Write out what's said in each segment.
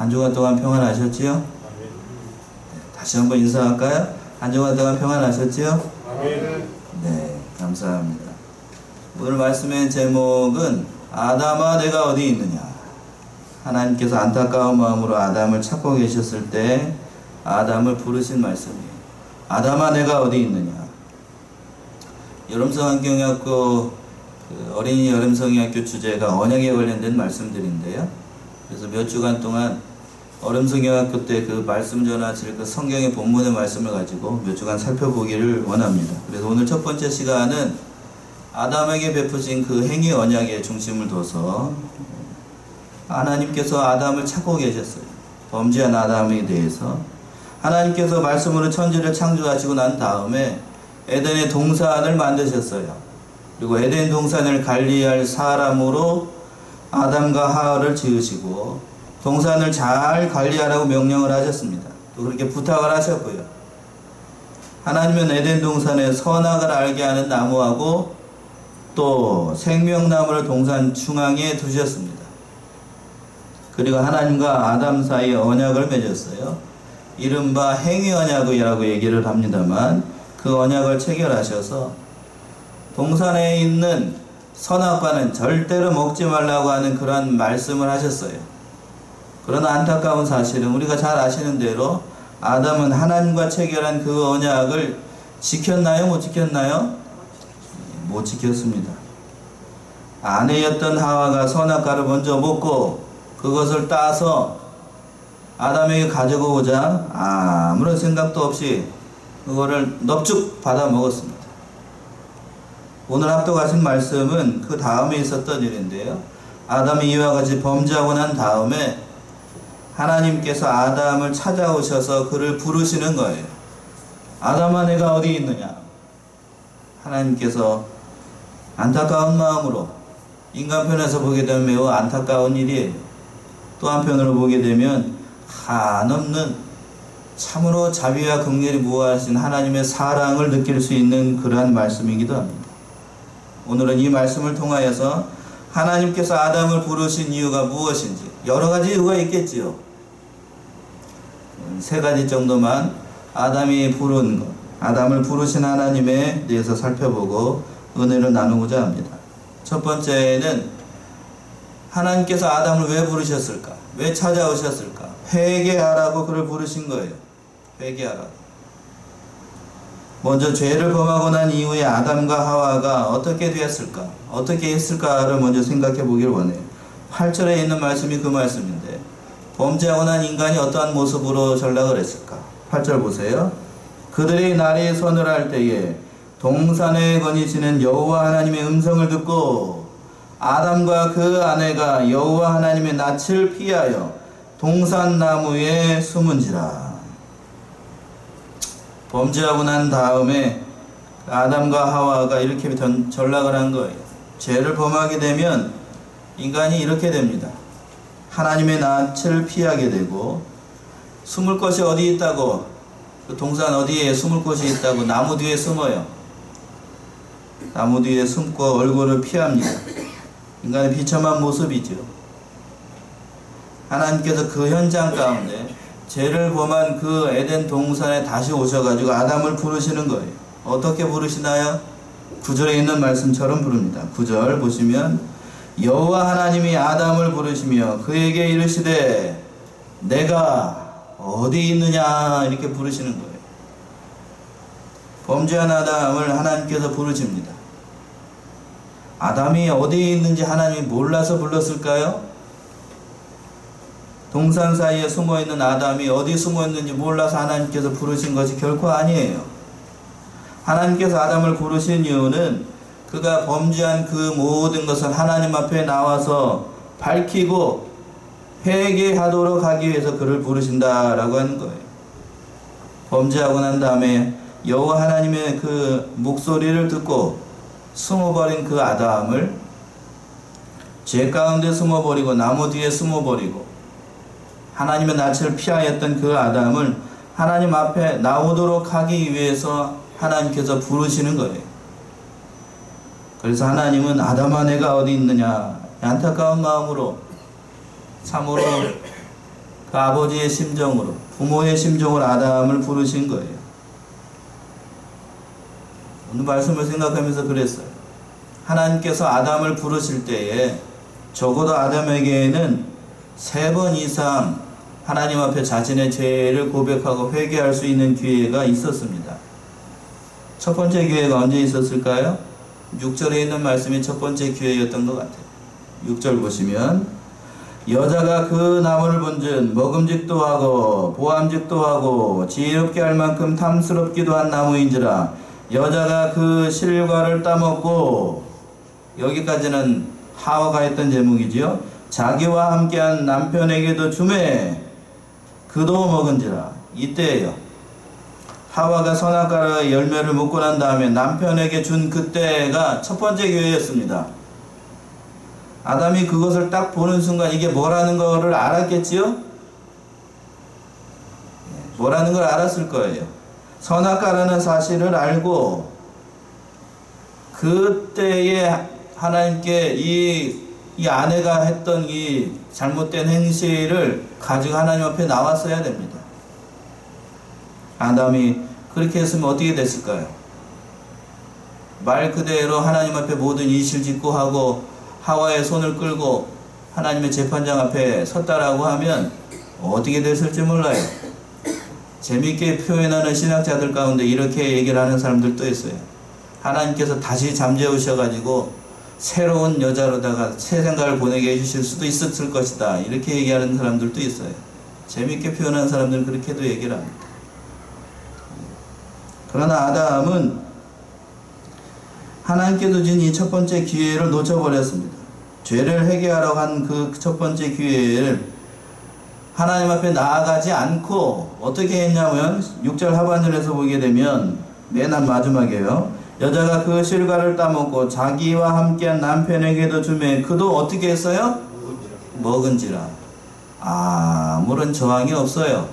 한 주간 동안 평안하셨지요? 네, 다시 한번 인사할까요? 한 주간 동안 평안하셨지요? 네, 감사합니다. 오늘 말씀의 제목은 아담아 내가 어디 있느냐. 하나님께서 안타까운 마음으로 아담을 찾고 계셨을 때 아담을 부르신 말씀이에요. 아담아 내가 어디 있느냐. 여름성환경학교 어린이 여름성의학교 주제가 언약에 관련된 말씀들인데요. 그래서 몇 주간 동안 어름성의학교 때 그 말씀 전하실 그 성경의 본문의 말씀을 가지고 몇 주간 살펴보기를 원합니다. 그래서 오늘 첫 번째 시간은 아담에게 베푸신 그 행위 언약에 중심을 둬서 하나님께서 아담을 찾고 계셨어요. 범죄한 아담에 대해서 하나님께서 말씀으로 천지를 창조하시고 난 다음에 에덴의 동산을 만드셨어요. 그리고 에덴 동산을 관리할 사람으로 아담과 하와를 지으시고 동산을 잘 관리하라고 명령을 하셨습니다. 또 그렇게 부탁을 하셨고요. 하나님은 에덴 동산에 선악을 알게 하는 나무하고 또 생명나무를 동산 중앙에 두셨습니다. 그리고 하나님과 아담 사이에 언약을 맺었어요. 이른바 행위 언약이라고 얘기를 합니다만 그 언약을 체결하셔서 동산에 있는 선악과는 절대로 먹지 말라고 하는 그런 말씀을 하셨어요. 그러나 안타까운 사실은 우리가 잘 아시는 대로 아담은 하나님과 체결한 그 언약을 지켰나요? 못 지켰나요? 못 지켰습니다. 아내였던 하와가 선악과를 먼저 먹고 그것을 따서 아담에게 가져오자 아무런 생각도 없이 그거를 넙죽 받아 먹었습니다. 오늘 합독하신 말씀은 그 다음에 있었던 일인데요. 아담이 이와 같이 범죄하고 난 다음에 하나님께서 아담을 찾아오셔서 그를 부르시는 거예요. 아담아 내가 어디 있느냐. 하나님께서 안타까운 마음으로 인간편에서 보게 되면 매우 안타까운 일이에요. 또 한편으로 보게 되면 한없는 참으로 자비와 긍휼이 무한하신 하나님의 사랑을 느낄 수 있는 그러한 말씀이기도 합니다. 오늘은 이 말씀을 통하여서 하나님께서 아담을 부르신 이유가 무엇인지 여러 가지 이유가 있겠지요. 세 가지 정도만 아담이 부른 것, 아담을 부르신 하나님에 대해서 살펴보고 은혜를 나누고자 합니다. 첫 번째는 하나님께서 아담을 왜 부르셨을까? 왜 찾아오셨을까? 회개하라고 그를 부르신 거예요. 회개하라고. 먼저 죄를 범하고 난 이후에 아담과 하와가 어떻게 되었을까? 어떻게 했을까를 먼저 생각해 보길 원해요. 8절에 있는 말씀이 그 말씀인데 범죄하고 난 인간이 어떠한 모습으로 전락을 했을까? 8절 보세요. 그들이 날이 서늘할 때에 동산에 거니시는 여호와 하나님의 음성을 듣고 아담과 그 아내가 여호와 하나님의 낯을 피하여 동산나무에 숨은지라. 범죄하고 난 다음에 아담과 하와가 이렇게 전락을 한 거예요. 죄를 범하게 되면 인간이 이렇게 됩니다. 하나님의 낯을 피하게 되고 숨을 곳이 어디 있다고? 그 동산 어디에 숨을 곳이 있다고? 나무 뒤에 숨어요. 나무 뒤에 숨고 얼굴을 피합니다. 인간의 비참한 모습이죠. 하나님께서 그 현장 가운데 죄를 범한 그 에덴 동산에 다시 오셔가지고 아담을 부르시는 거예요. 어떻게 부르시나요? 9절에 있는 말씀처럼 부릅니다. 9절 보시면 여호와 하나님이 아담을 부르시며 그에게 이르시되 내가 어디 있느냐 이렇게 부르시는 거예요. 범죄한 아담을 하나님께서 부르십니다. 아담이 어디 있는지 하나님이 몰라서 불렀을까요? 동산 사이에 숨어있는 아담이 어디 숨어있는지 몰라서 하나님께서 부르신 것이 결코 아니에요. 하나님께서 아담을 부르신 이유는 그가 범죄한 그 모든 것을 하나님 앞에 나와서 밝히고 회개하도록 하기 위해서 그를 부르신다라고 하는 거예요. 범죄하고 난 다음에 여호와 하나님의 그 목소리를 듣고 숨어버린 그 아담을 죄 가운데 숨어버리고 나무 뒤에 숨어버리고 하나님의 낯을 피하였던 그 아담을 하나님 앞에 나오도록 하기 위해서 하나님께서 부르시는 거예요. 그래서 하나님은 아담아 내가 어디 있느냐 안타까운 마음으로 참으로 그 아버지의 심정으로, 부모의 심정으로 아담을 부르신 거예요. 오늘 말씀을 생각하면서 그랬어요. 하나님께서 아담을 부르실 때에 적어도 아담에게는 3번 이상 하나님 앞에 자신의 죄를 고백하고 회개할 수 있는 기회가 있었습니다. 첫 번째 기회가 언제 있었을까요? 6절에 있는 말씀이 첫 번째 기회였던 것 같아요. 6절 보시면 여자가 그 나무를 본즉 먹음직도 하고 보암직도 하고 지혜롭게 할 만큼 탐스럽기도 한 나무인지라 여자가 그 실과를 따먹고, 여기까지는 하와가 했던 제목이지요. 자기와 함께한 남편에게도 주매 그도 먹은지라. 이때예요. 하와가 선악과의 열매를 먹고 난 다음에 남편에게 준 그때가 첫 번째 기회였습니다. 아담이 그것을 딱 보는 순간 이게 뭐라는 거를 알았겠지요? 뭐라는 걸 알았을 거예요. 선악과라는 사실을 알고 그때에 하나님께 이 아내가 했던 이 잘못된 행실을 가지고 하나님 앞에 나왔어야 됩니다. 아담이 그렇게 했으면 어떻게 됐을까요? 말 그대로 하나님 앞에 모든 이실직고 하고 하와의 손을 끌고 하나님의 재판장 앞에 섰다라고 하면 어떻게 됐을지 몰라요. 재미있게 표현하는 신학자들 가운데 이렇게 얘기를 하는 사람들도 있어요. 하나님께서 다시 잠재우셔가지고 새로운 여자로다가 새 생각을 보내게 해주실 수도 있었을 것이다, 이렇게 얘기하는 사람들도 있어요. 재미있게 표현하는 사람들은 그렇게도 얘기를 합니다. 그러나 아담은 하나님께서 준 이 첫 번째 기회를 놓쳐버렸습니다. 죄를 회개하라고 한 그 첫 번째 기회를 하나님 앞에 나아가지 않고 어떻게 했냐면 6절 하반절에서 보게 되면 맨 마지막에요. 여자가 그 실과를 따먹고 자기와 함께한 남편에게도 주매 그도 어떻게 했어요? 먹은지라. 아무런 저항이 없어요.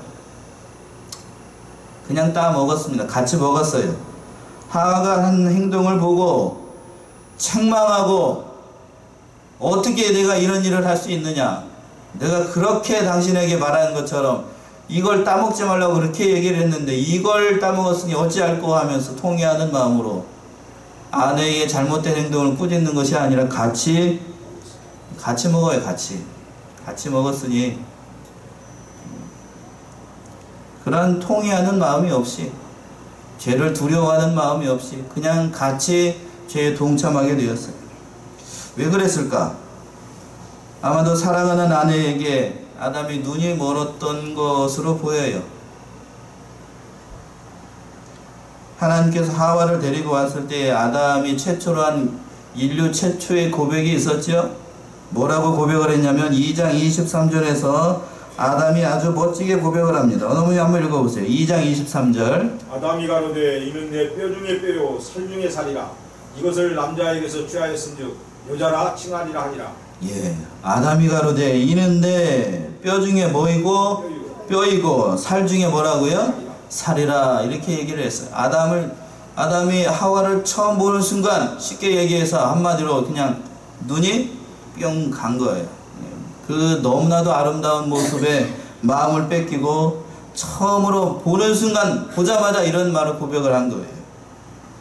그냥 따먹었습니다. 같이 먹었어요. 하와가 한 행동을 보고 책망하고, 어떻게 내가 이런 일을 할 수 있느냐, 내가 그렇게 당신에게 말하는 것처럼 이걸 따먹지 말라고 그렇게 얘기를 했는데 이걸 따먹었으니 어찌할꼬 하면서 통회하는 마음으로 아내의 잘못된 행동을 꾸짖는 것이 아니라 같이 먹어요. 같이 먹었으니 그런 통회하는 마음이 없이, 죄를 두려워하는 마음이 없이 그냥 같이 죄에 동참하게 되었어요. 왜 그랬을까? 아마도 사랑하는 아내에게 아담이 눈이 멀었던 것으로 보여요. 하나님께서 하와를 데리고 왔을 때 아담이 최초로 한 인류 최초의 고백이 있었죠. 뭐라고 고백을 했냐면 2장 23절에서 아담이 아주 멋지게 고백을 합니다. 어머니 한번 읽어보세요. 2장 23절. 아담이 가로되 이는 내 뼈 중에 뼈요 살 중에 살이라. 이것을 남자에게서 취하였은즉 여자라 칭하리라 하니라. 예, 아담이 가로되 이는 내 뼈 중에 뭐이고 뼈이고 살 중에 뭐라고요? 살이라. 이렇게 얘기를 했어요. 아담이 하와를 처음 보는 순간, 쉽게 얘기해서 한마디로 그냥 눈이 뿅 간 거예요. 그 너무나도 아름다운 모습에 마음을 뺏기고 처음으로 보는 순간 보자마자 이런 말을 고백을 한 거예요.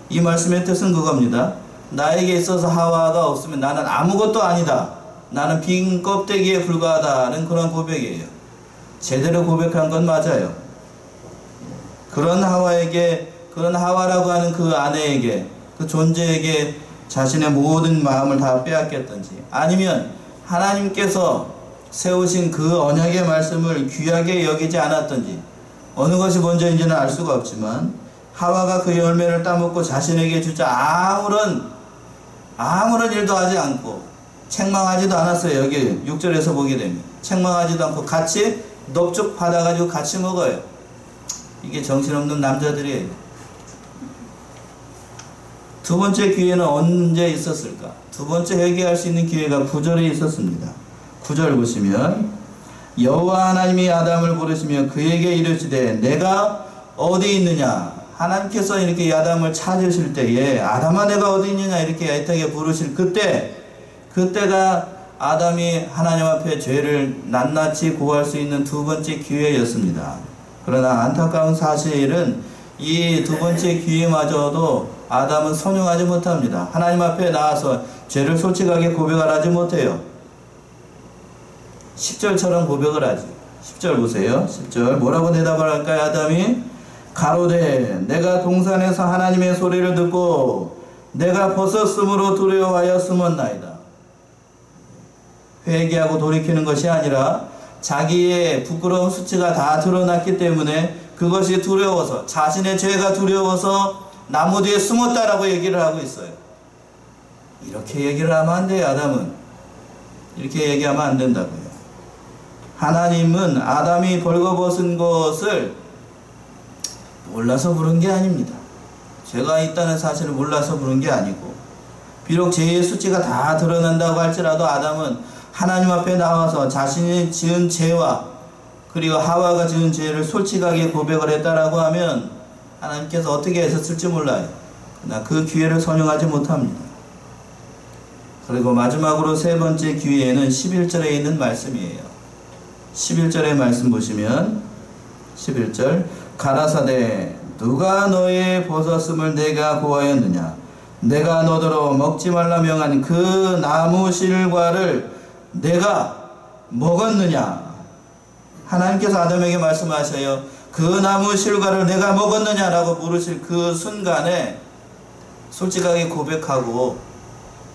이 말씀의 뜻은 그겁니다. 나에게 있어서 하와가 없으면 나는 아무것도 아니다, 나는 빈 껍데기에 불과하다는 그런 고백이에요. 제대로 고백한 건 맞아요. 그런 하와라고 하는 그 아내에게, 그 존재에게 자신의 모든 마음을 다 빼앗겼던지, 아니면 하나님께서 세우신 그 언약의 말씀을 귀하게 여기지 않았던지, 어느 것이 먼저인지는 알 수가 없지만 하와가 그 열매를 따먹고 자신에게 주자 아무런 일도 하지 않고 책망하지도 않았어요. 여기 6절에서 보게 되면 책망하지도 않고 같이 넙죽 받아가지고 같이 먹어요. 이게 정신없는 남자들이에요. 두 번째 기회는 언제 있었을까? 두 번째 회개할 수 있는 기회가 9절에 있었습니다. 9절 보시면 여호와 하나님이 아담을 부르시며 그에게 이르시되 내가 어디 있느냐. 하나님께서 이렇게 아담을 찾으실 때에 아담아 내가 어디 있느냐 이렇게 애타게 부르실 그때가 아담이 하나님 앞에 죄를 낱낱이 고할 수 있는 두 번째 기회였습니다. 그러나 안타까운 사실은 이 두 번째 기회마저도 아담은 선용하지 못합니다. 하나님 앞에 나와서 죄를 솔직하게 고백을 하지 못해요. 10절처럼 고백을 하지. 10절 보세요. 10절 뭐라고 대답을 할까요? 아담이 가로되 내가 동산에서 하나님의 소리를 듣고 내가 벗었으므로 두려워하였음었나이다. 회개하고 돌이키는 것이 아니라 자기의 부끄러운 수치가 다 드러났기 때문에 그것이 두려워서, 자신의 죄가 두려워서 나무 뒤에 숨었다라고 얘기를 하고 있어요. 이렇게 얘기를 하면 안 돼요. 아담은 이렇게 얘기하면 안 된다고요. 하나님은 아담이 벌거벗은 것을 몰라서 부른 게 아닙니다. 죄가 있다는 사실을 몰라서 부른 게 아니고, 비록 죄의 수치가 다 드러난다고 할지라도 아담은 하나님 앞에 나와서 자신이 지은 죄와 그리고 하와가 지은 죄를 솔직하게 고백을 했다라고 하면 하나님께서 어떻게 하셨을지 몰라요. 그러나 그 기회를 선용하지 못합니다. 그리고 마지막으로 세 번째 기회에는 11절에 있는 말씀이에요. 11절의 말씀 보시면 11절 가라사대 누가 너의 벗었음을 내가 고하였느냐, 내가 너더러 먹지 말라 명한 그 나무 실과를 내가 먹었느냐. 하나님께서 아담에게 말씀하셔요. 그 나무 실과를 내가 먹었느냐라고 물으실 그 순간에 솔직하게 고백하고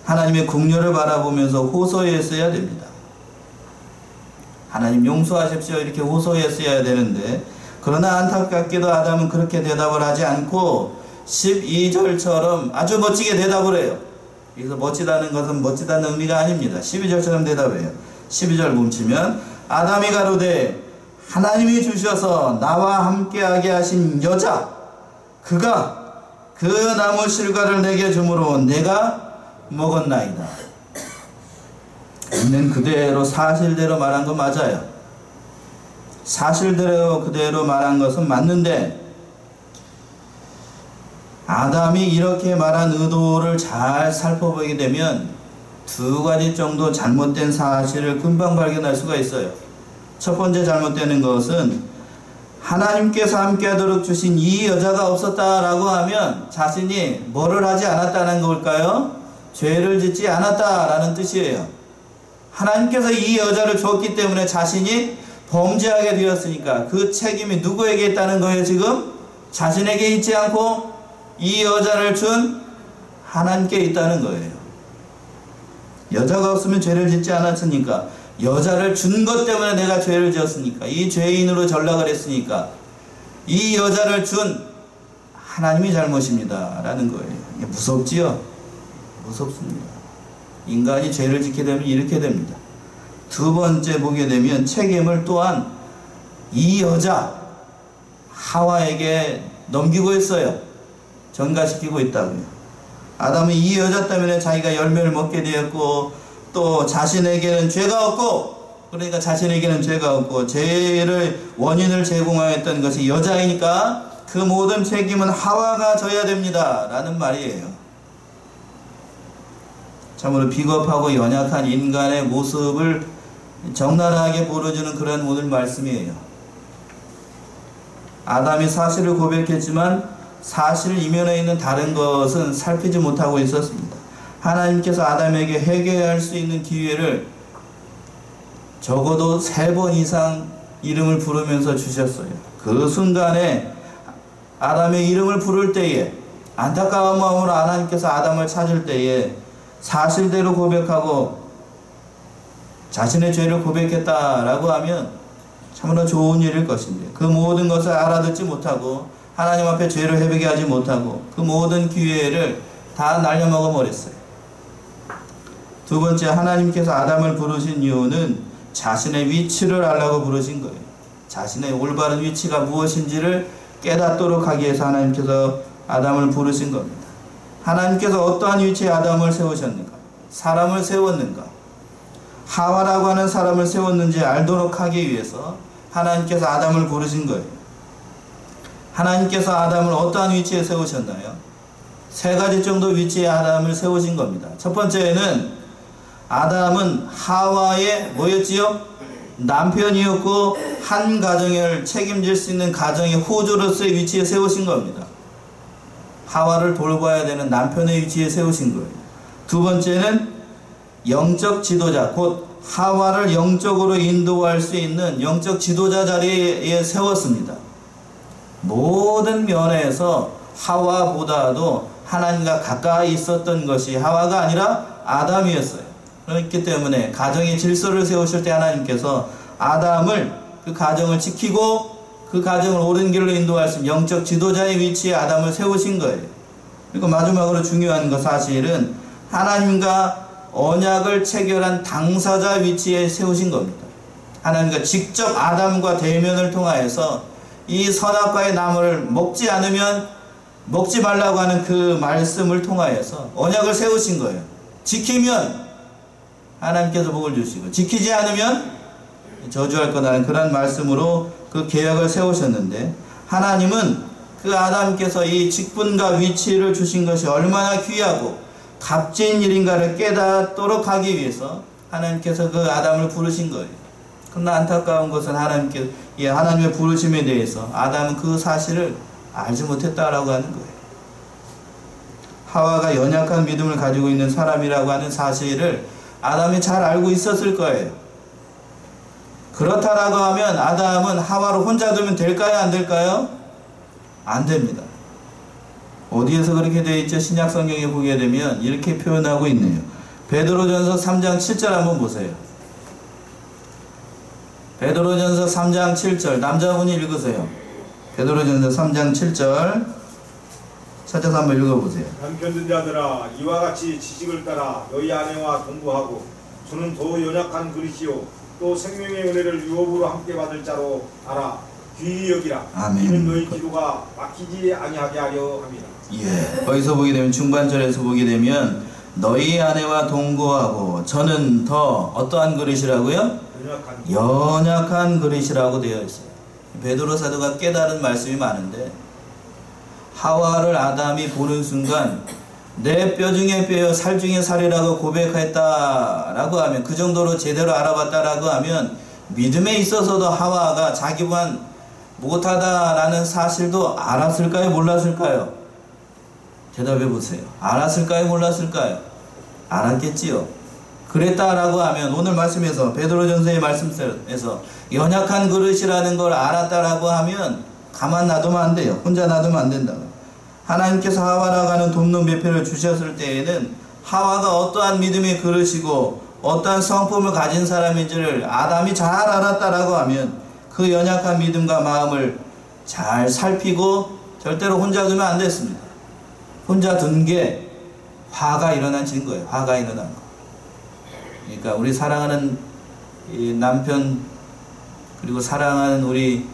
하나님의 긍휼을 바라보면서 호소했어야 됩니다. 하나님 용서하십시오 이렇게 호소했어야 되는데, 그러나 안타깝게도 아담은 그렇게 대답을 하지 않고 12절처럼 아주 멋지게 대답을 해요. 여기서 멋지다는 것은 멋지다는 의미가 아닙니다. 12절처럼 대답해요. 12절 멈추면 아담이 가로되 하나님이 주셔서 나와 함께하게 하신 여자 그가 그 나무 실과를 내게 주므로 내가 먹었나이다. 있는 그대로 사실대로 말한 건 맞아요. 사실대로 그대로 말한 것은 맞는데, 아담이 이렇게 말한 의도를 잘 살펴보게 되면 두 가지 정도 잘못된 사실을 금방 발견할 수가 있어요. 첫 번째 잘못되는 것은 하나님께서 함께하도록 주신 이 여자가 없었다라고 하면 자신이 뭐를 하지 않았다는 걸까요? 죄를 짓지 않았다라는 뜻이에요. 하나님께서 이 여자를 줬기 때문에 자신이 범죄하게 되었으니까 그 책임이 누구에게 있다는 거예요? 지금 자신에게 있지 않고 이 여자를 준 하나님께 있다는 거예요. 여자가 없으면 죄를 짓지 않았으니까, 여자를 준 것 때문에 내가 죄를 지었으니까, 이 죄인으로 전락을 했으니까 이 여자를 준 하나님이 잘못입니다 라는 거예요. 이게 무섭지요? 무섭습니다. 인간이 죄를 짓게 되면 이렇게 됩니다. 두 번째 보게 되면 책임을 또한 이 여자 하와에게 넘기고 있어요. 전가시키고 있다고요. 아담은 이 여자 때문에 자기가 열매를 먹게 되었고, 또 자신에게는 죄가 없고, 그러니까 자신에게는 죄가 없고 죄를 원인을 제공하였던 것이 여자이니까 그 모든 책임은 하와가 져야 됩니다 라는 말이에요. 참으로 비겁하고 연약한 인간의 모습을 적나라하게 보여주는 그런 오늘 말씀이에요. 아담이 사실을 고백했지만 사실 이면에 있는 다른 것은 살피지 못하고 있었습니다. 하나님께서 아담에게 회개할 수 있는 기회를 적어도 3번 이상 이름을 부르면서 주셨어요. 그 순간에 아담의 이름을 부를 때에, 안타까운 마음으로 하나님께서 아담을 찾을 때에 사실대로 고백하고 자신의 죄를 고백했다라고 하면 참으로 좋은 일일 것인데, 그 모든 것을 알아듣지 못하고 하나님 앞에 죄를 회개하지 하지 못하고 그 모든 기회를 다 날려먹어 버렸어요. 두 번째, 하나님께서 아담을 부르신 이유는 자신의 위치를 알라고 부르신 거예요. 자신의 올바른 위치가 무엇인지를 깨닫도록 하기 위해서 하나님께서 아담을 부르신 겁니다. 하나님께서 어떠한 위치에 아담을 세우셨는가? 사람을 세웠는가? 하와라고 하는 사람을 세웠는지 알도록 하기 위해서 하나님께서 아담을 부르신 거예요. 하나님께서 아담을 어떠한 위치에 세우셨나요? 3가지 정도 위치에 아담을 세우신 겁니다. 첫 번째는 아담은 하와의 뭐였지요? 남편이었고 한 가정을 책임질 수 있는 가정의 호주로서의 위치에 세우신 겁니다. 하와를 돌봐야 되는 남편의 위치에 세우신 거예요. 두 번째는 영적 지도자, 곧 하와를 영적으로 인도할 수 있는 영적 지도자 자리에 세웠습니다. 모든 면에서 하와보다도 하나님과 가까이 있었던 것이 하와가 아니라 아담이었어요. 그렇기 때문에 가정의 질서를 세우실 때 하나님께서 아담을, 그 가정을 지키고 그 가정을 옳은 길로 인도할 수 있는 영적 지도자의 위치에 아담을 세우신 거예요. 그리고 마지막으로 중요한 것, 사실은 하나님과 언약을 체결한 당사자 위치에 세우신 겁니다. 하나님과 직접 아담과 대면을 통하여서 이 선악과의 나무를 먹지 않으면 먹지 말라고 하는 그 말씀을 통하여서 언약을 세우신 거예요. 지키면 하나님께서 복을 주시고 지키지 않으면 저주할 거라는 그런 말씀으로 그 계약을 세우셨는데, 하나님은 그 아담께서 이 직분과 위치를 주신 것이 얼마나 귀하고 값진 일인가를 깨닫도록 하기 위해서 하나님께서 그 아담을 부르신 거예요. 그러나 안타까운 것은 하나님의 부르심에 대해서 아담은 그 사실을 알지 못했다라고 하는 거예요. 하와가 연약한 믿음을 가지고 있는 사람이라고 하는 사실을 아담이 잘 알고 있었을 거예요. 그렇다라고 하면 아담은 하와를 혼자 두면 될까요? 안 될까요? 안 됩니다. 어디에서 그렇게 되어 있죠? 신약 성경에 보게 되면 이렇게 표현하고 있네요. 베드로전서 3장 7절 한번 보세요. 베드로전서 3장 7절 남자분이 읽으세요. 베드로전서 3장 7절 찾아서 한번 읽어보세요. 남편된 자들아, 이와 같이 지식을 따라 너희 아내와 동거하고 저는 더 연약한 그릇이요 또 생명의 은혜를 유업으로 함께 받을 자로 알아 귀히 여기라. 아멘. 이는 너희 기도가 막히지 아니하게 하려 합니다. 예, 거기서 보게 되면 중반절에서 보게 되면 너희 아내와 동거하고 저는 더 어떠한 그릇이라고요? 연약한 그릇이라고 되어 있어요. 베드로 사도가 깨달은 말씀이 많은데, 하와를 아담이 보는 순간 내 뼈 중에 뼈요 살 중에 살이라고 고백했다라고 하면, 그 정도로 제대로 알아봤다라고 하면 믿음에 있어서도 하와가 자기만 못하다라는 사실도 알았을까요? 몰랐을까요? 대답해 보세요. 알았을까요? 몰랐을까요? 알았겠지요. 그랬다라고 하면 오늘 말씀에서, 베드로전서의 말씀에서 연약한 그릇이라는 걸 알았다라고 하면 가만 놔두면 안 돼요. 혼자 놔두면 안 된다. 하나님께서 하와라고 하는 돕는 배편을 주셨을 때에는 하와가 어떠한 믿음의 그릇이고 어떠한 성품을 가진 사람인지를 아담이 잘 알았다라고 하면 그 연약한 믿음과 마음을 잘 살피고 절대로 혼자 두면 안 됐습니다. 혼자 둔 게 화가 일어난 증거예요. 화가 일어난 거. 그러니까 우리 사랑하는 이 남편, 그리고 사랑하는 우리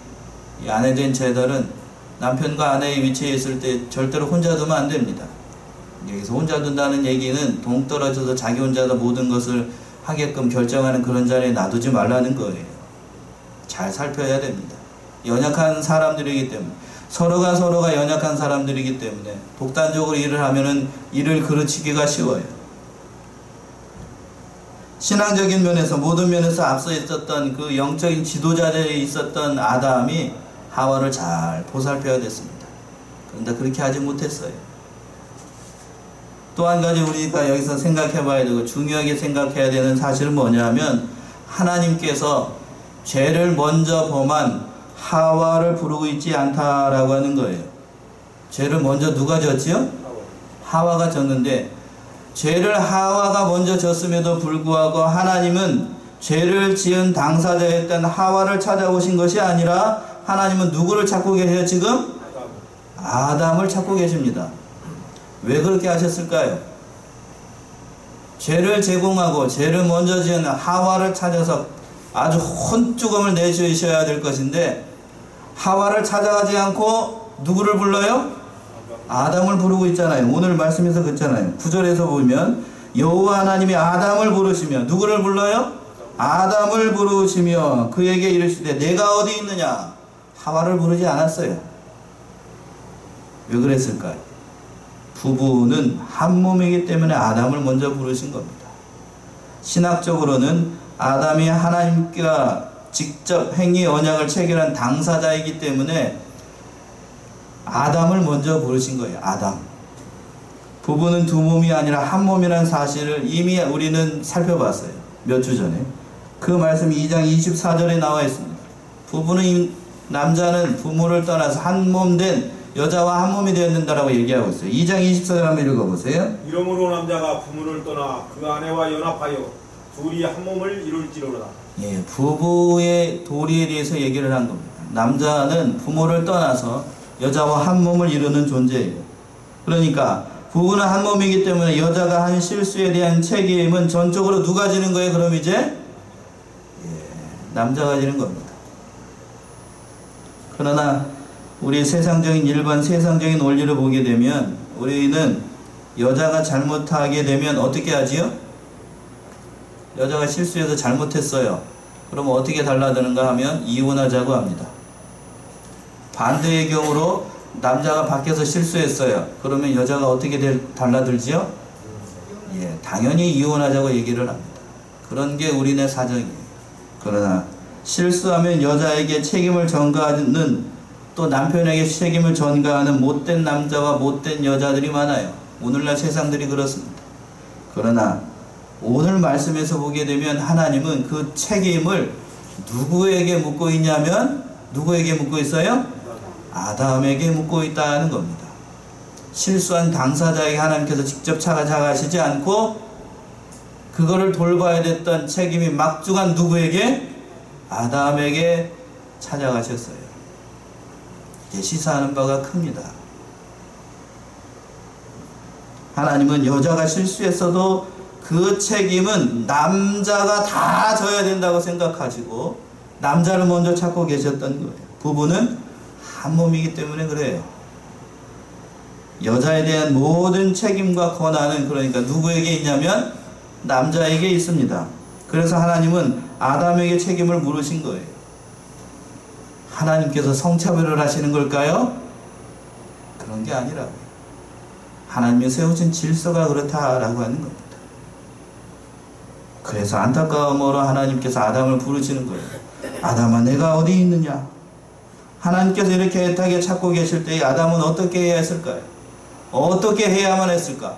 아내된 제들은 남편과 아내의 위치에 있을 때 절대로 혼자 두면 안 됩니다. 여기서 혼자 둔다는 얘기는 동떨어져서 자기 혼자서 모든 것을 하게끔 결정하는 그런 자리에 놔두지 말라는 거예요. 잘 살펴야 됩니다. 연약한 사람들이기 때문에, 서로가 연약한 사람들이기 때문에 독단적으로 일을 하면은 일을 그르치기가 쉬워요. 신앙적인 면에서, 모든 면에서 앞서 있었던 그 영적인 지도자들에 있었던 아담이 하와를 잘 보살펴야 됐습니다. 그런데 그렇게 하지 못했어요. 또 한 가지 우리가 여기서 생각해 봐야 되고 중요하게 생각해야 되는 사실은 뭐냐면, 하나님께서 죄를 먼저 범한 하와를 부르고 있지 않다라고 하는 거예요. 죄를 먼저 누가 졌지요? 하와가 졌는데, 죄를 하와가 먼저 졌음에도 불구하고 하나님은 죄를 지은 당사자였던 하와를 찾아오신 것이 아니라 하나님은 누구를 찾고 계세요? 지금? 아담을 찾고 계십니다. 왜 그렇게 하셨을까요? 죄를 제공하고 죄를 먼저 지은 하와를 찾아서 아주 혼쭈금을 내주셔야 될 것인데, 하와를 찾아가지 않고 누구를 불러요? 아담을 부르고 있잖아요. 오늘 말씀에서 그랬잖아요. 9절에서 보면 여호와 하나님이 아담을 부르시며, 누구를 불러요? 아담을 부르시며 그에게 이르시되 내가 어디 있느냐? 하와를 부르지 않았어요. 왜 그랬을까요? 부부는 한 몸이기 때문에 아담을 먼저 부르신 겁니다. 신학적으로는 아담이 하나님과 직접 행위 언약을 체결한 당사자이기 때문에 아담을 먼저 부르신 거예요. 아담. 부부는 두 몸이 아니라 한 몸이라는 사실을 이미 우리는 살펴봤어요. 몇 주 전에. 그 말씀이 2장 24절에 나와 있습니다. 남자는 부모를 떠나서 한 몸 된 여자와 한 몸이 되어야 된다라고 얘기하고 있어요. 2장 24절 한번 읽어보세요. 이러므로 남자가 부모를 떠나 그 아내와 연합하여 둘이 한 몸을 이룰지로다. 예, 부부의 도리에 대해서 얘기를 한 겁니다. 남자는 부모를 떠나서 여자와 한 몸을 이루는 존재예요. 그러니까 부부는 한 몸이기 때문에 여자가 한 실수에 대한 책임은 전적으로 누가 지는 거예요? 그럼 이제 남자가 지는 겁니다. 그러나 우리 일반 세상적인 원리를 보게 되면 우리는 여자가 잘못하게 되면 어떻게 하지요? 여자가 실수해서 잘못했어요. 그럼 어떻게 달라드는가 하면 이혼하자고 합니다. 반대의 경우로 남자가 밖에서 실수했어요. 그러면 여자가 어떻게 달라들지요? 예, 당연히 이혼하자고 얘기를 합니다. 그런 게 우리네 사정이에요. 그러나 실수하면 여자에게 책임을 전가하는, 또 남편에게 책임을 전가하는 못된 남자와 못된 여자들이 많아요. 오늘날 세상들이 그렇습니다. 그러나 오늘 말씀에서 보게 되면 하나님은 그 책임을 누구에게 묻고 있냐면, 누구에게 묻고 있어요? 아담에게 묻고 있다는 겁니다. 실수한 당사자에게 하나님께서 직접 찾아가시지 않고 그거를 돌봐야 됐던 책임이 막중한 누구에게? 아담에게 찾아가셨어요. 이게 시사하는 바가 큽니다. 하나님은 여자가 실수했어도 그 책임은 남자가 다 져야 된다고 생각하시고 남자를 먼저 찾고 계셨던 거예요. 부부는 한 몸이기 때문에 그래요. 여자에 대한 모든 책임과 권한은 그러니까 누구에게 있냐면 남자에게 있습니다. 그래서 하나님은 아담에게 책임을 물으신 거예요. 하나님께서 성차별을 하시는 걸까요? 그런 게 아니라고요. 하나님이 세우신 질서가 그렇다라고 하는 겁니다. 그래서 안타까움으로 하나님께서 아담을 부르시는 거예요. 아담아, 내가 어디 있느냐? 하나님께서 이렇게 애타게 찾고 계실 때 아담은 어떻게 해야 했을까요? 어떻게 해야만 했을까?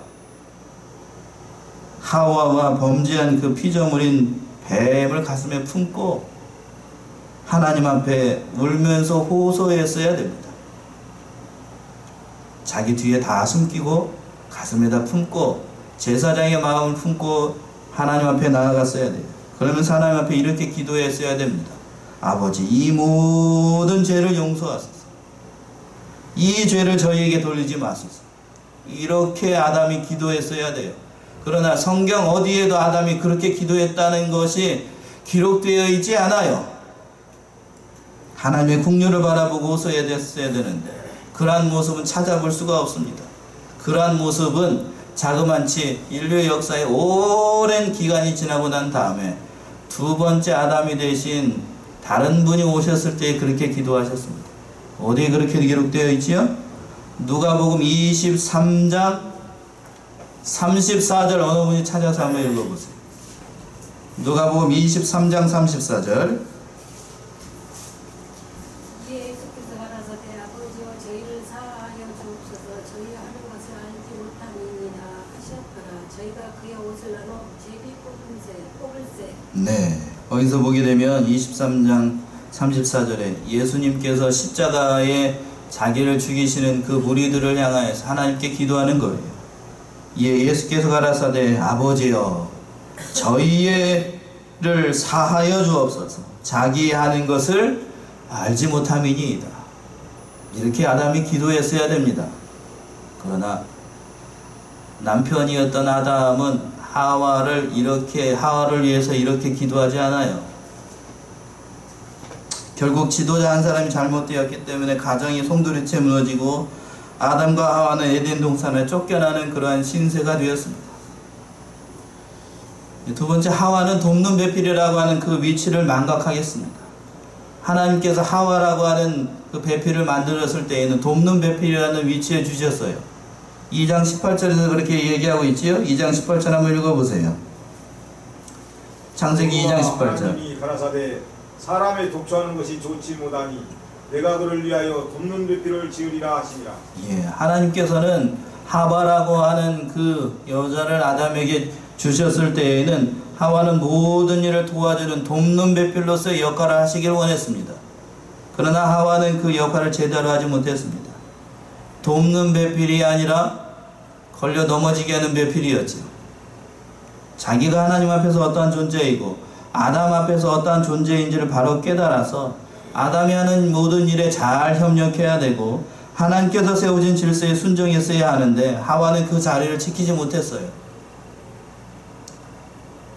하와와 범죄한 그 피조물인 뱀을 가슴에 품고 하나님 앞에 울면서 호소했어야 됩니다. 자기 뒤에 다 숨기고 가슴에다 품고 제사장의 마음을 품고 하나님 앞에 나아갔어야 돼요. 그러면서 하나님 앞에 이렇게 기도했어야 됩니다. 아버지, 이 모든 죄를 용서하소서. 이 죄를 저희에게 돌리지 마소서. 이렇게 아담이 기도했어야 돼요. 그러나 성경 어디에도 아담이 그렇게 기도했다는 것이 기록되어 있지 않아요. 하나님의 긍휼을 바라보고 호소해야 되는데 그러한 모습은 찾아볼 수가 없습니다. 그러한 모습은 자그만치 인류의 역사에 오랜 기간이 지나고 난 다음에 두 번째 아담이 되신 다른 분이 오셨을 때 그렇게 기도하셨습니다. 어디에 그렇게 기록되어 있지요? 누가복음 23장 34절 어느 분이 찾아서 한번 읽어보세요. 누가복음 23장 34절. 예수께서 가라사대 아버지여 저희를 사하여 주옵소서. 저희가 하는 것을 알지 못함이니라 하셨더라. 저희가 그의 옷을 나눠 제비 뽑을세. 네, 거기서 보게 되면 23장 34절에 예수님께서 십자가에 자기를 죽이시는 그 무리들을 향하여서 하나님께 기도하는 거예요. 예수께서 가라사대 아버지여 저희를 사하여 주옵소서. 자기 하는 것을 알지 못함이니이다. 이렇게 아담이 기도했어야 됩니다. 그러나 남편이었던 아담은 하와를 위해서 이렇게 기도하지 않아요. 결국 지도자 한 사람이 잘못되었기 때문에 가정이 송두리째 무너지고 아담과 하와는 에덴 동산에 쫓겨나는 그러한 신세가 되었습니다. 두 번째, 하와는 돕는 배필이라고 하는 그 위치를 망각하겠습니다. 하나님께서 하와라고 하는 그 배필을 만들었을 때에는 돕는 배필이라는 위치에 주셨어요. 2장 18절에서 그렇게 얘기하고 있지요. 2장 18절 한번 읽어보세요. 창세기 2장 18절. 하나님이 가라사대 사람의 독초하는 것이 좋지 못하니 내가 그를 위하여 돕는 배필을 지으리라 하시니라. 예, 하나님께서는 하와라고 하는 그 여자를 아담에게 주셨을 때에는 하와는 모든 일을 도와주는 돕는 배필로서의 역할을 하시길 원했습니다. 그러나 하와는 그 역할을 제대로 하지 못했습니다. 돕는 배필이 아니라 걸려 넘어지게 하는 배필이었죠. 자기가 하나님 앞에서 어떠한 존재이고 아담 앞에서 어떠한 존재인지를 바로 깨달아서 아담이 하는 모든 일에 잘 협력해야 되고 하나님께서 세우신 질서에 순종했어야 하는데 하와는 그 자리를 지키지 못했어요.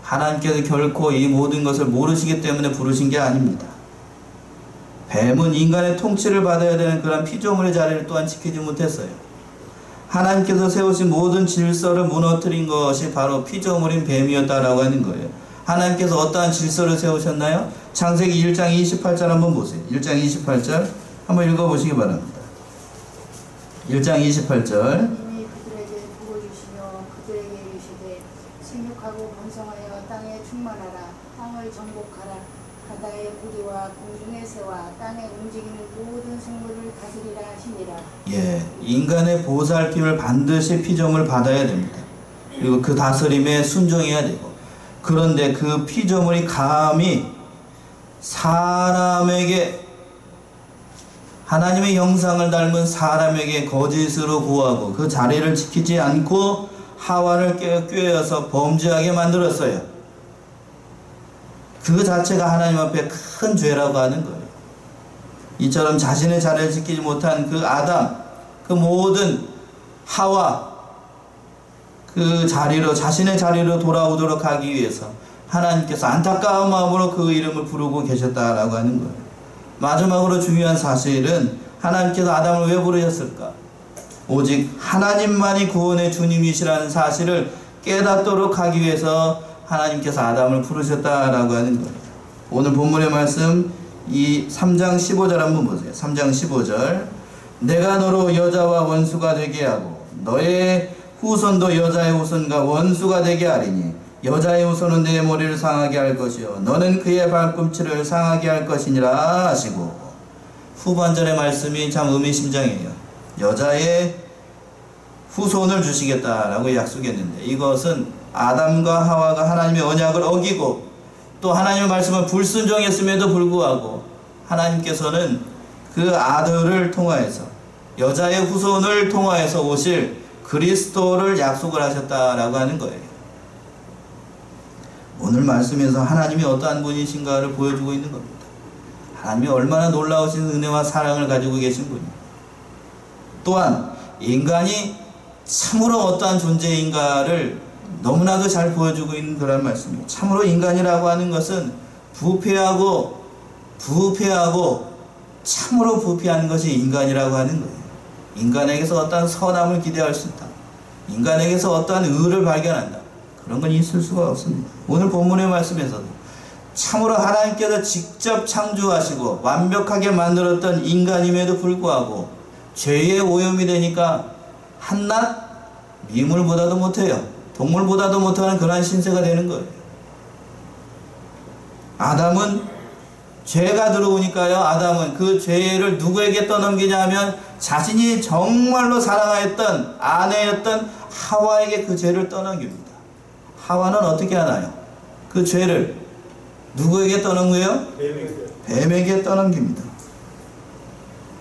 하나님께서 결코 이 모든 것을 모르시기 때문에 부르신 게 아닙니다. 뱀은 인간의 통치를 받아야 되는 그런 피조물의 자리를 또한 지키지 못했어요. 하나님께서 세우신 모든 질서를 무너뜨린 것이 바로 피조물인 뱀이었다라고 하는 거예요. 하나님께서 어떠한 질서를 세우셨나요? 창세기 1장 28절 한번 보세요. 1장 28절 한번 읽어보시기 바랍니다. 1장 28절. 하나님이 그들에게 복을 주시며 그들에게 이르시되 생육하고 번성하여 땅에 충만하라. 땅을 정복하라. 바다의 고기와 공중의 새와 땅에 움직이는 모든 생물을 다스리라 하시니라. 예, 인간의 보살핌을 반드시 피조물 받아야 됩니다. 그리고 그 다스림에 순종해야 되고, 그런데 그 피조물이 감히 사람에게, 하나님의 형상을 닮은 사람에게 거짓으로 구하고 그 자리를 지키지 않고 하와를 꾀어서 범죄하게 만들었어요. 그 자체가 하나님 앞에 큰 죄라고 하는 거예요. 이처럼 자신의 자리를 지키지 못한 그 아담, 그 모든 하와, 그 자리로, 자신의 자리로 돌아오도록 하기 위해서 하나님께서 안타까운 마음으로 그 이름을 부르고 계셨다라고 하는 거예요. 마지막으로 중요한 사실은 하나님께서 아담을 왜 부르셨을까? 오직 하나님만이 구원의 주님이시라는 사실을 깨닫도록 하기 위해서 하나님께서 아담을 부르셨다라고 하는 거예요. 오늘 본문의 말씀 이 3장 15절 한번 보세요. 3장 15절. 내가 너로 여자와 원수가 되게 하고 너의 후손도 여자의 후손과 원수가 되게 하리니 여자의 후손은 내 머리를 상하게 할 것이요 너는 그의 발꿈치를 상하게 할 것이니라 하시고, 후반절의 말씀이 참 의미심장해요. 여자의 후손을 주시겠다라고 약속했는데, 이것은 아담과 하와가 하나님의 언약을 어기고 또 하나님의 말씀을 불순종했음에도 불구하고 하나님께서는 그 아들을 통하여서, 여자의 후손을 통하여서 오실 그리스도를 약속을 하셨다라고 하는 거예요. 오늘 말씀에서 하나님이 어떠한 분이신가를 보여주고 있는 겁니다. 하나님이 얼마나 놀라우신 은혜와 사랑을 가지고 계신 분입니다. 또한 인간이 참으로 어떠한 존재인가를 너무나도 잘 보여주고 있는 그런 말씀입니다. 참으로 인간이라고 하는 것은 부패하고 참으로 부패한 것이 인간이라고 하는 거예요. 인간에게서 어떠한 선함을 기대할 수 있다. 인간에게서 어떠한 의를 발견한다. 그런 건 있을 수가 없습니다. 오늘 본문의 말씀에서도 참으로 하나님께서 직접 창조하시고 완벽하게 만들었던 인간임에도 불구하고 죄의 오염이 되니까 한낱 미물보다도 못해요. 동물보다도 못하는 그러한 신세가 되는 거예요. 아담은 죄가 들어오니까요. 아담은 그 죄를 누구에게 떠넘기냐 하면 자신이 정말로 사랑하였던 아내였던 하와에게 그 죄를 떠넘깁니다. 하와는 어떻게 하나요? 그 죄를 누구에게 떠넘겨요? 뱀에게 떠넘깁니다.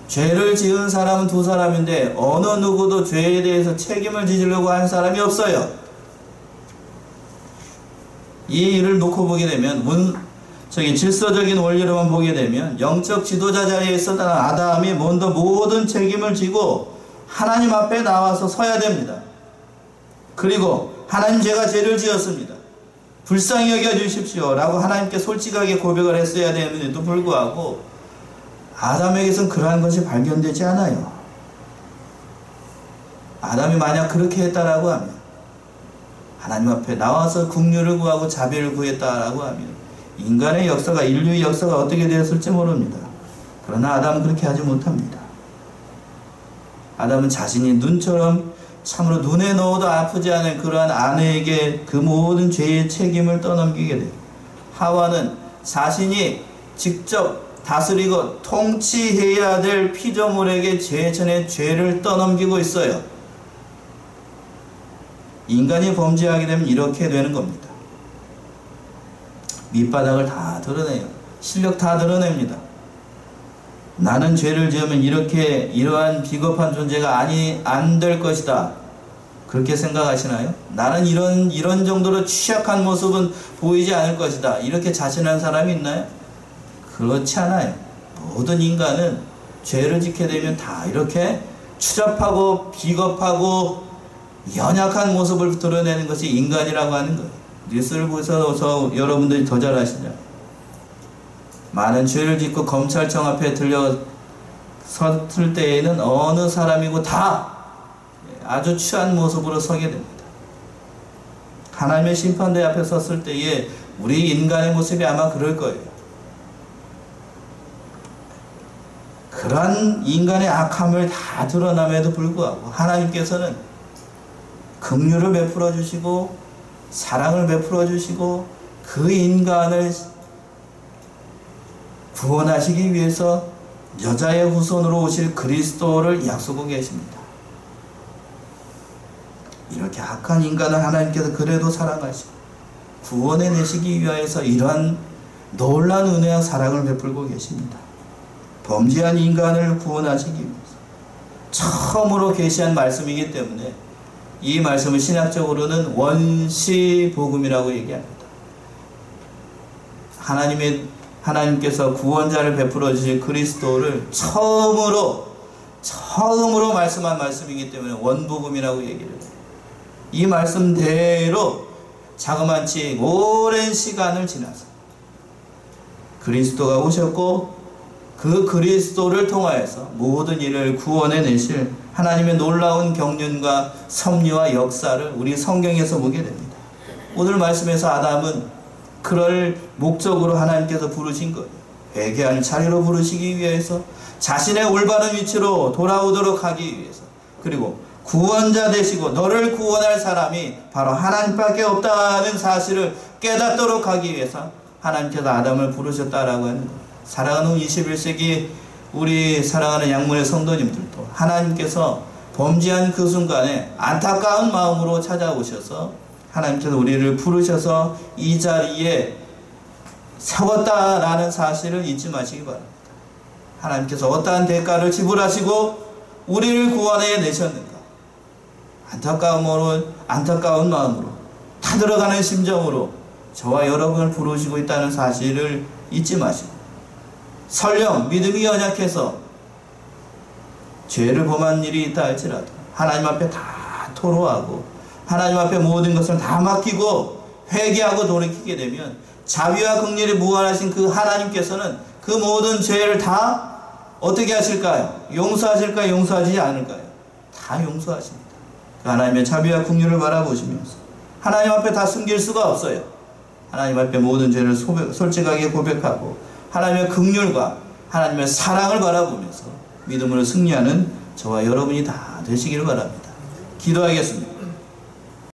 죄를 지은 사람은 두 사람인데 어느 누구도 죄에 대해서 책임을 지으려고 하는 사람이 없어요. 이 일을 놓고 보게 되면 질서적인 원리로만 보게 되면 영적 지도자 자리에 있었던 아담이 먼저 모든 책임을 지고 하나님 앞에 나와서 서야 됩니다. 그리고 하나님, 제가 죄를 지었습니다. 불쌍히 여겨주십시오 라고 하나님께 솔직하게 고백을 했어야 되는데도 불구하고 아담에게서는 그러한 것이 발견되지 않아요. 아담이 만약 그렇게 했다라고 하면, 하나님 앞에 나와서 긍휼을 구하고 자비를 구했다라고 하면 인간의 역사가, 인류의 역사가 어떻게 되었을지 모릅니다. 그러나 아담은 그렇게 하지 못합니다. 아담은 자신이 눈처럼 참으로 눈에 넣어도 아프지 않은 그러한 아내에게 그 모든 죄의 책임을 떠넘기게 돼요. 하와는 자신이 직접 다스리고 통치해야 될 피조물에게 제천의 죄를 떠넘기고 있어요. 인간이 범죄하게 되면 이렇게 되는 겁니다. 밑바닥을 다 드러내요. 실력 다 드러냅니다. 나는 죄를 지으면 이러한 비겁한 존재가 안 될 것이다. 그렇게 생각하시나요? 나는 이런 정도로 취약한 모습은 보이지 않을 것이다. 이렇게 자신한 사람이 있나요? 그렇지 않아요. 모든 인간은 죄를 짓게 되면 다 이렇게 추잡하고 비겁하고 연약한 모습을 드러내는 것이 인간이라고 하는 거예요. 뉴스를 보셔서 여러분들이 더 잘 아시죠? 많은 죄를 짓고 검찰청 앞에 섰을 때에는 어느 사람이고 다 아주 취한 모습으로 서게 됩니다. 하나님의 심판대 앞에 섰을 때에 우리 인간의 모습이 아마 그럴 거예요. 그러한 인간의 악함을 다 드러남에도 불구하고 하나님께서는 긍휼을 베풀어 주시고 사랑을 베풀어 주시고 그 인간을 구원하시기 위해서 여자의 후손으로 오실 그리스도를 약속하고 계십니다. 이렇게 악한 인간을 하나님께서 그래도 사랑하시고 구원해 내시기 위하여서 이러한 놀라운 은혜와 사랑을 베풀고 계십니다. 범죄한 인간을 구원하시기 위해서 처음으로 계시한 말씀이기 때문에 이 말씀을 신학적으로는 원시복음이라고 얘기합니다. 하나님께서 구원자를 베풀어 주신 그리스도를 처음으로 말씀한 말씀이기 때문에 원복음이라고 얘기를 해요. 이 말씀대로 자그마치 오랜 시간을 지나서 그리스도가 오셨고 그 그리스도를 통하여서 모든 일을 구원해 내실 하나님의 놀라운 경륜과 섭리와 역사를 우리 성경에서 보게 됩니다. 오늘 말씀에서 아담은 그럴 목적으로 하나님께서 부르신 거예요. 회개할 자리로 부르시기 위해서 자신의 올바른 위치로 돌아오도록 하기 위해서 그리고 구원자 되시고 너를 구원할 사람이 바로 하나님밖에 없다는 사실을 깨닫도록 하기 위해서 하나님께서 아담을 부르셨다라고 하는 거예요. 사랑하는 21세기 우리 사랑하는 양문의 성도님들도 하나님께서 범죄한 그 순간에 안타까운 마음으로 찾아오셔서 하나님께서 우리를 부르셔서 이 자리에 세웠다라는 사실을 잊지 마시기 바랍니다. 하나님께서 어떠한 대가를 지불하시고 우리를 구원해 내셨는가? 안타까운 마음으로 타들어가는 심정으로 저와 여러분을 부르시고 있다는 사실을 잊지 마시고 설령 믿음이 연약해서 죄를 범한 일이 있다 할지라도 하나님 앞에 다 토로하고 하나님 앞에 모든 것을 다 맡기고 회개하고 돌이키게 되면 자비와 긍휼이 무한하신 그 하나님께서는 그 모든 죄를 다 어떻게 하실까요? 용서하실까요? 용서하시지 않을까요? 다 용서하십니다. 그 하나님의 자비와 긍휼을 바라보시면서 하나님 앞에 다 숨길 수가 없어요. 하나님 앞에 모든 죄를 솔직하게 고백하고 하나님의 긍휼과 하나님의 사랑을 바라보면서 믿음으로 승리하는 저와 여러분이 다 되시기를 바랍니다. 기도하겠습니다.